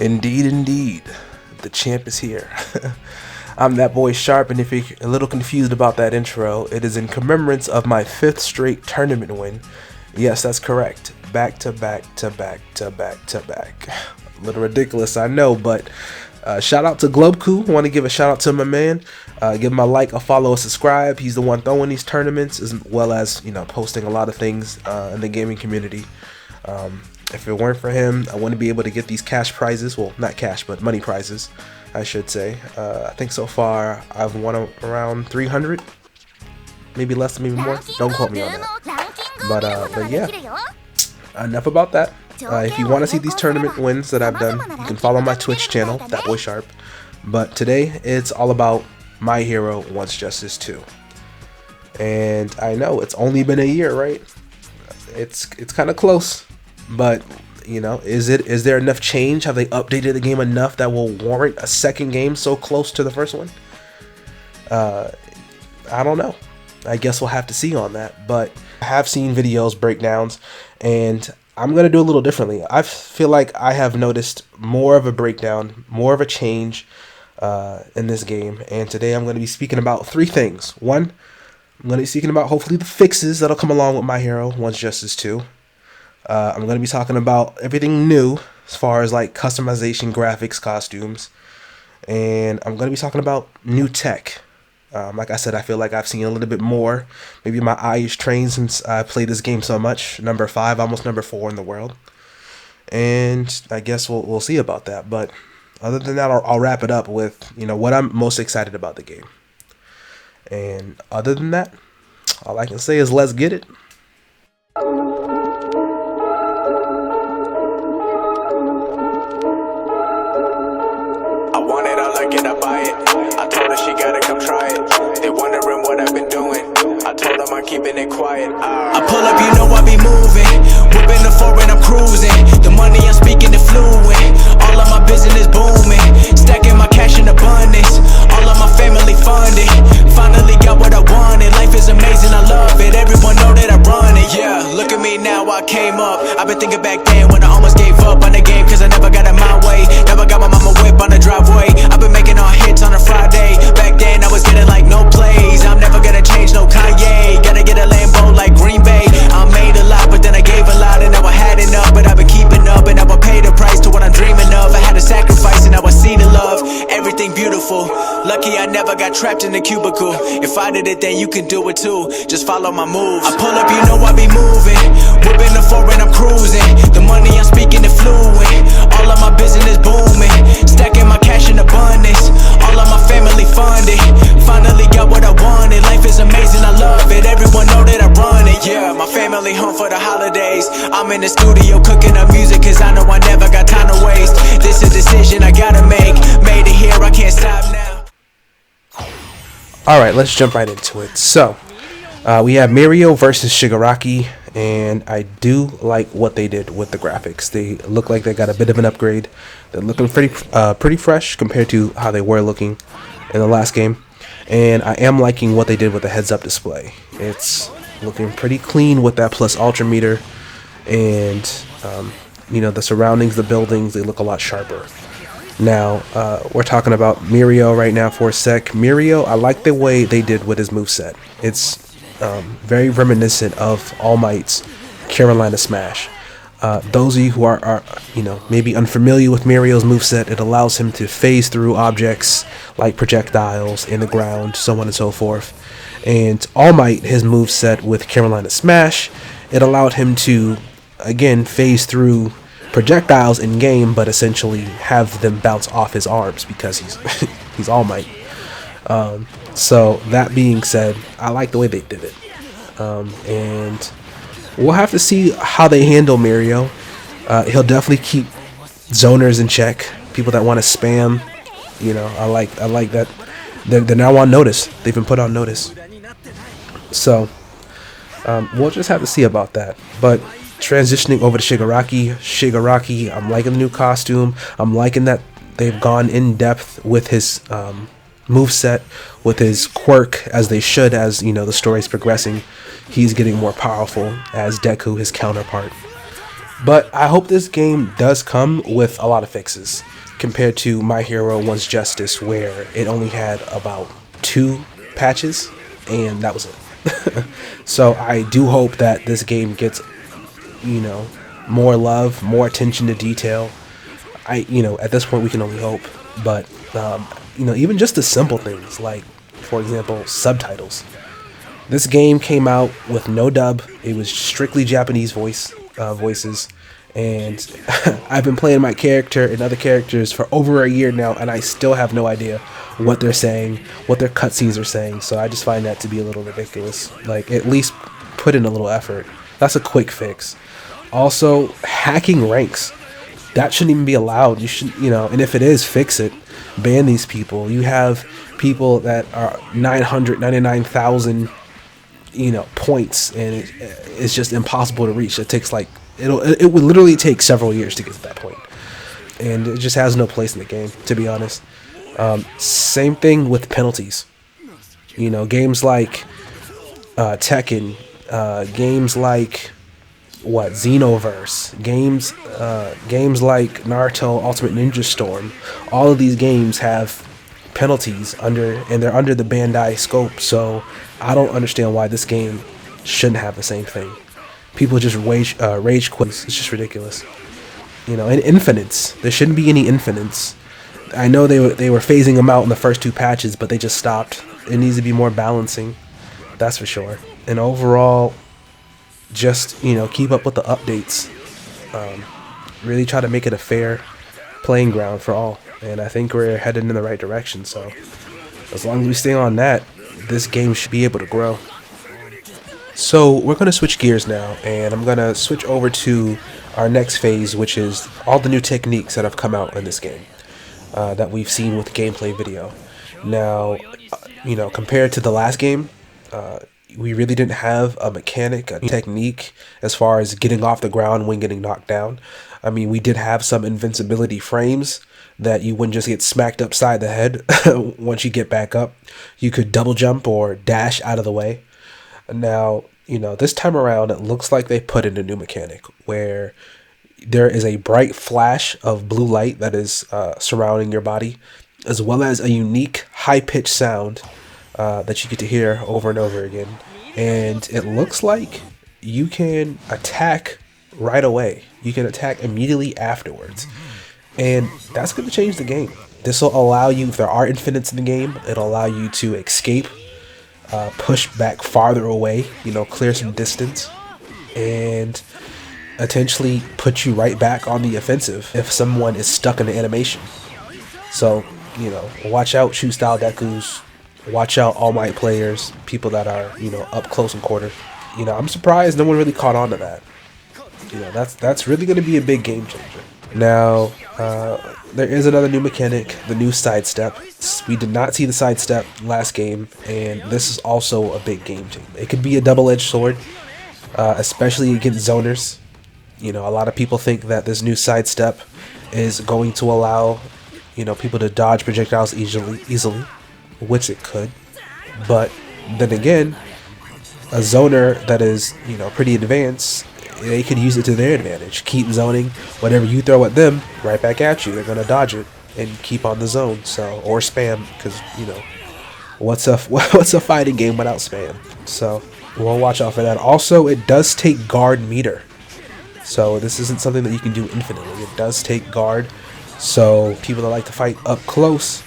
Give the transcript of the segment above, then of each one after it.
Indeed, indeed. The champ is here. I'm that boy Sharp, and if you're a little confused about that intro, it is in commemoration of my 5th straight tournament win. Yes, that's correct. Back to back to back to back to back. A little ridiculous, I know, but shout out to Globeku. Want to give a shout out to my man. Give him a like, a follow, a subscribe. He's the one throwing these tournaments, as well as posting a lot of things in the gaming community. If it weren't for him, I wouldn't be able to get these cash prizes. Well, not cash, but money prizes, I should say. I think so far I've won around 300, maybe less, maybe more. Don't quote me on that. But yeah, enough about that. If you want to see these tournament wins that I've done, you can follow my Twitch channel, That Boy Sharp. But today it's all about My Hero Wants Justice 2. And I know it's only been a year, right? It's kind of close. But is there enough change? Have they updated the game enough that will warrant a second game so close to the first one? I don't know. I guess we'll have to see on that. But I have seen videos, breakdowns, and I'm going to do a little differently. I feel like I have noticed more of a breakdown, more of a change in this game. And today I'm going to be speaking about 3 things. 1, I'm going to be speaking about hopefully the fixes that'll come along with My Hero Wants Justice 2. I'm going to be talking about everything new as far as like customization, graphics, costumes. And I'm going to be talking about new tech. Like I said, I feel like I've seen a little bit more. Maybe my eye is trained since I played this game so much. Number 5, almost number 4 in the world. And I guess we'll see about that. But other than that, I'll wrap it up with what I'm most excited about the game. And other than that, all I can say is let's get it. Keeping it quiet. I pull up, I be moving. Whipping the foreign, I'm cruising. The money I'm speaking is fluent. All of my business booming. Stacking my cash in abundance. All of my family funded. Finally got what I wanted. Life is amazing, I love it. Everyone know that I run it. Yeah, look at me now, I came up. I've been thinking back then when I almost gave up on the game, cause I never got it my way. Never got my mama whip on the driveway. I've been making all hits on a Friday. Back then I was getting like no plays. I'm never gonna change, no Kanye. Gotta get a Lambo like Green Bay. I made a lot, but then I gave a lot, and now I had enough. But I've been keeping up, and now I pay the price to what I'm dreaming of. I had to sacrifice, and now I see the love. Everything beautiful. Lucky I never got trapped in the cubicle. If I did it, then you can do it too. Just follow my moves. I pull up, I be moving. Whipping the foreign, I'm cruising. The money I'm speaking is fluent. All of my business booming. Stacking my cash in abundance. All of my family funded. Finally got what I wanted. Life is amazing, I love it. Everyone know that I run it. Yeah, my family home for the holidays. I'm in the studio cooking up music, cause I know I never got time to waste. This is a decision I gotta make. Made it here, I can't stop now. Alright, let's jump right into it. So, we have Mirio versus Shigaraki, and I do like what they did with the graphics. They look like they got a bit of an upgrade. They're looking pretty fresh compared to how they were looking in the last game. And I am liking what they did with the heads-up display. It's looking pretty clean with that plus ultra meter, and the surroundings, the buildings, they look a lot sharper. Now, we're talking about Mirio right now for a sec. Mirio, I like the way they did with his moveset. It's very reminiscent of All Might's Carolina Smash. Those of you who are maybe unfamiliar with Mirio's moveset, it allows him to phase through objects like projectiles in the ground, so on and so forth. And All Might, his moveset with Carolina Smash, it allowed him to, again, phase through projectiles in game, but essentially have them bounce off his arms because he's All Might. So that being said, I like the way they did it, and we'll have to see how they handle Mirio. He'll definitely keep zoners in check, people that want to spam. I like that they're now on notice. They've been put on notice. So we'll just have to see about that. But transitioning over to Shigaraki, I'm liking the new costume. I'm liking that they've gone in depth with his moveset, with his quirk, as they should, as the story's progressing. He's getting more powerful as Deku, his counterpart. But I hope this game does come with a lot of fixes. compared to My Hero One's Justice, where it only had about 2 patches, and that was it. So I do hope that this game gets, more love, more attention to detail. At this point we can only hope, but even just the simple things like, for example, subtitles. This game came out with no dub. It was strictly Japanese voices, and I've been playing my character and other characters for over a year now, and I still have no idea what they're saying, what their cutscenes are saying. So I just find that to be a little ridiculous. Like, at least put in a little effort. That's a quick fix. Also, hacking ranks. That shouldn't even be allowed. You should, and if it is, fix it. Ban these people. You have people that are 999,000 points, and it's just impossible to reach. It takes it would literally take several years to get to that point, and it just has no place in the game, to be honest. Same thing with penalties. Games like Tekken, games like Xenoverse, games like Naruto Ultimate Ninja Storm. All of these games have penalties and they're under the Bandai scope, so I don't understand why this game shouldn't have the same thing. People just rage quit. It's just ridiculous. And infinites. There shouldn't be any infinites. I know they were phasing them out in the first 2 patches, but they just stopped. It needs to be more balancing. That's for sure. And overall, just keep up with the updates. Really try to make it a fair playing ground for all. And I think we're headed in the right direction. So as long as we stay on that, this game should be able to grow. So we're going to switch gears now, and I'm going to switch over to our next phase, which is all the new techniques that have come out in this game that we've seen with the gameplay video. Now, compared to the last game, we really didn't have a mechanic, a technique as far as getting off the ground when getting knocked down. I mean, we did have some invincibility frames that you wouldn't just get smacked upside the head once you get back up. You could double jump or dash out of the way. Now, this time around, it looks like they put in a new mechanic where there is a bright flash of blue light that is surrounding your body, as well as a unique high-pitched sound that you get to hear over and over again. And it looks like you can attack right away. You can attack immediately afterwards. And that's going to change the game. This will allow you, if there are infinites in the game, it'll allow you to escape, push back farther away, clear some distance, and potentially put you right back on the offensive if someone is stuck in the animation. So, watch out, shoot style Dekus. Watch out, All Might players, people that are, up close and quarter. I'm surprised no one really caught on to that. That's really going to be a big game changer. Now, there is another new mechanic, the new sidestep. We did not see the sidestep last game, and this is also a big game changer. It could be a double-edged sword, especially against zoners. A lot of people think that this new sidestep is going to allow, people to dodge projectiles easily, which it could. But then again, a zoner that is, pretty advanced, they could use it to their advantage. Keep zoning whatever you throw at them right back at you. They're gonna dodge it and keep on the zone. So, or spam, because what's a fighting game without spam? So we'll watch out for that. Also, it does take guard meter, so this isn't something that you can do infinitely. It does take guard. So people that like to fight up close,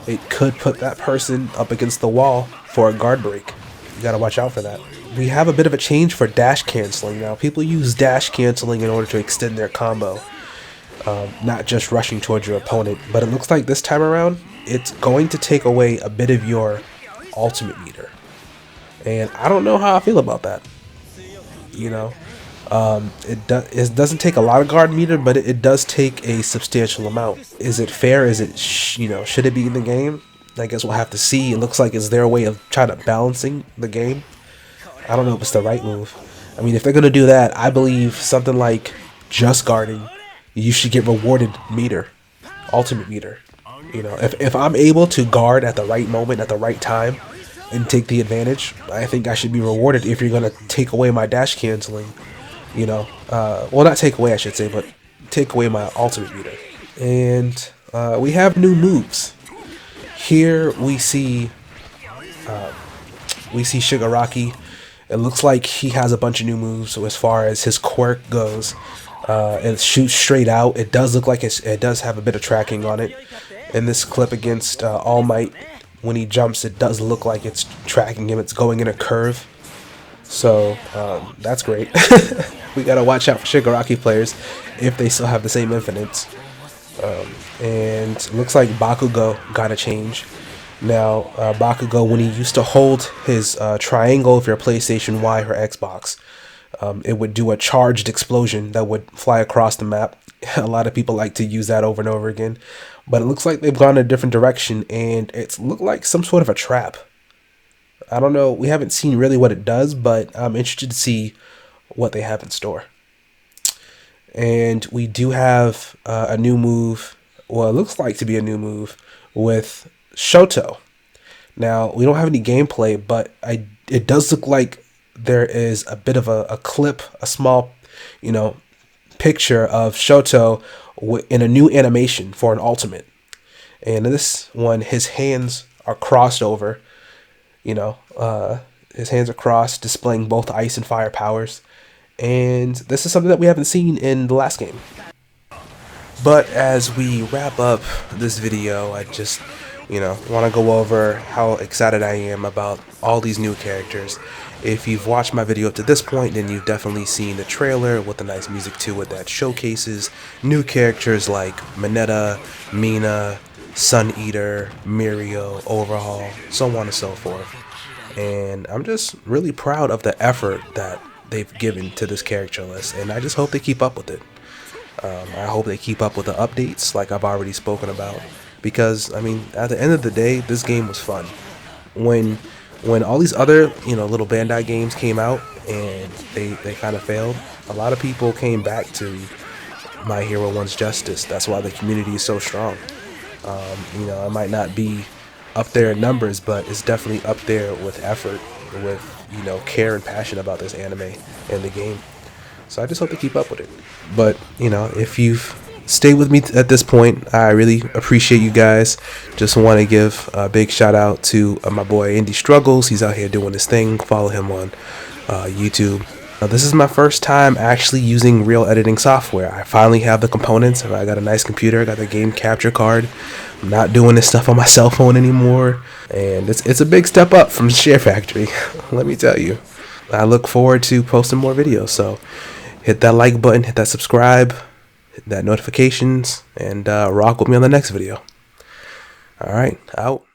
it could put that person up against the wall for a guard break. You gotta watch out for that. We have a bit of a change for dash canceling now. People use dash canceling in order to extend their combo, not just rushing towards your opponent. But it looks like this time around, it's going to take away a bit of your ultimate meter. And I don't know how I feel about that. It doesn't take a lot of guard meter, but it does take a substantial amount. Is it fair? Is it, should it be in the game? I guess we'll have to see. It looks like it's their way of trying to balancing the game. I don't know if it's the right move. I mean, if they're going to do that, I believe something like just guarding, you should get rewarded meter, ultimate meter. If I'm able to guard at the right moment, at the right time, and take the advantage, I think I should be rewarded. If you're going to take away my dash canceling, well, not take away, I should say, but take away my ultimate meter. And we have new moves. Here we see Shigaraki. It looks like he has a bunch of new moves. So as far as his quirk goes, it shoots straight out. It does look like it does have a bit of tracking on it. In this clip against All Might, when he jumps, it does look like it's tracking him. It's going in a curve. So that's great. We gotta watch out for Shigaraki players if they still have the same infinites. And it looks like Bakugo got a change. Now, Bakugo, when he used to hold his triangle of your PlayStation Y or Xbox, it would do a charged explosion that would fly across the map. A lot of people like to use that over and over again. But it looks like they've gone in a different direction, and it's looked like some sort of a trap. I don't know. We haven't seen really what it does, but I'm interested to see what they have in store. And we do have a new move. Well, it looks like to be a new move with Shoto. Now, we don't have any gameplay, but it does look like there is a bit of a clip, a small, picture of Shoto in a new animation for an ultimate. And in this one, his hands are crossed over. His hands are crossed, displaying both ice and fire powers. And this is something that we haven't seen in the last game. But as we wrap up this video, I just, want to go over how excited I am about all these new characters. If you've watched my video up to this point, then you've definitely seen the trailer with the nice music to it that showcases new characters like Mineta, Mina, Sun Eater, Mirio, Overhaul, so on and so forth. And I'm just really proud of the effort that they've given to this character list, and I just hope they keep up with it. I hope they keep up with the updates like I've already spoken about, because at the end of the day, this game was fun. When all these other little Bandai games came out and they kind of failed, a lot of people came back to My Hero One's Justice. That's why the community is so strong. It might not be up there in numbers, but it's definitely up there with effort, with care and passion about this anime and the game. So I just hope to keep up with it. But if you've stayed with me at this point, I really appreciate you guys. Just want to give a big shout out to my boy Indie Struggles. He's out here doing his thing. Follow him on YouTube. Now, this is my first time actually using real editing software. I finally have the components. I got a nice computer. I got the game capture card. I'm not doing this stuff on my cell phone anymore. And it's a big step up from Share Factory. Let me tell you. I look forward to posting more videos. So hit that like button, hit that subscribe, hit that notifications, and rock with me on the next video. All right, out.